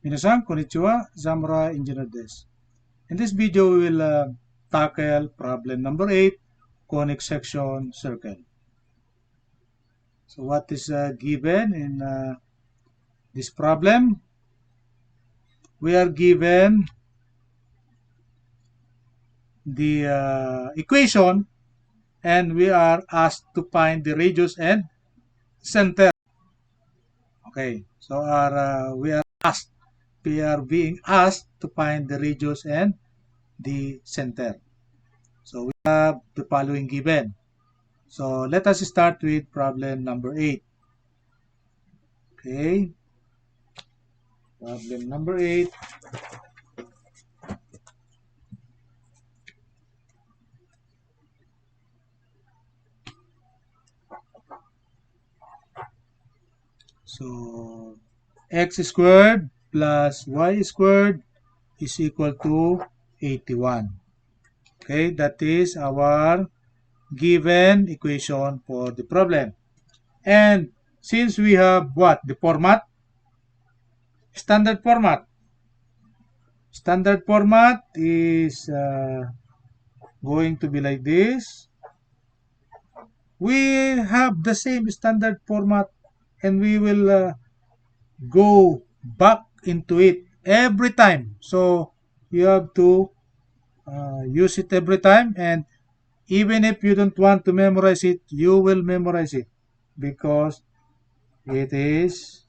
Minasan, konnichiwa, Samurai Engineer desu. In this video, we will tackle problem number 8, conic section circle. So what is given in this problem? We are given the equation and we are asked to find the radius and center. Okay, so we are being asked to find the radius and the center. So we have the following given. So let us start with problem number 8. Okay, problem number 8. So x squared plus y squared is equal to 81. Okay, that is our given equation for the problem. And since we have what? The format? Standard format. Standard format is going to be like this. We have the same standard format and we will go back into it every time. So you have to use it every time, and even if you don't want to memorize it, you will memorize it because it is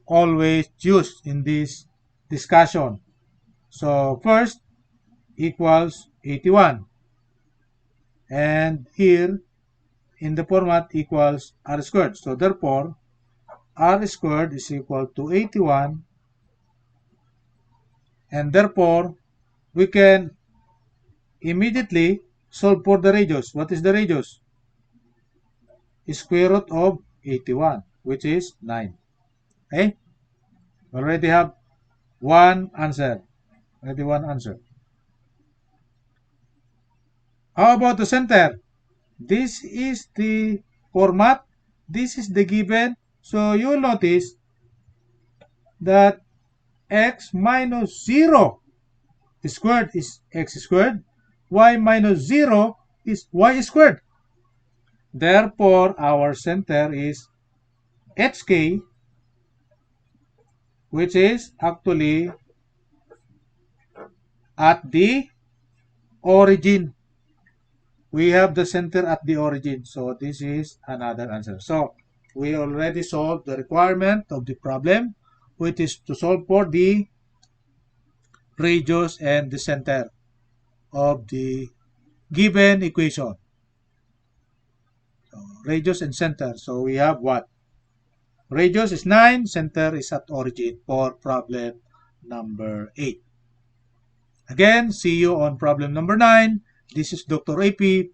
always used in this discussion. So first equals 81, and here in the format equals r squared. So therefore r squared is equal to 81, and therefore we can immediately solve for the radius. What is the radius? Square root of 81, which is 9. Okay? We already have one answer. How about the center? This is the format. This is the given. So you'll notice that x minus 0 squared is x squared. Y minus 0 is y squared. Therefore, our center is HK, which is actually at the origin. We have the center at the origin. So this is another answer. So we already solved the requirement of the problem, which is to solve for the radius and the center of the given equation. So radius and center. So we have what? Radius is 9, center is at origin for problem number 8. Again, see you on problem number 9. This is Dr. AP.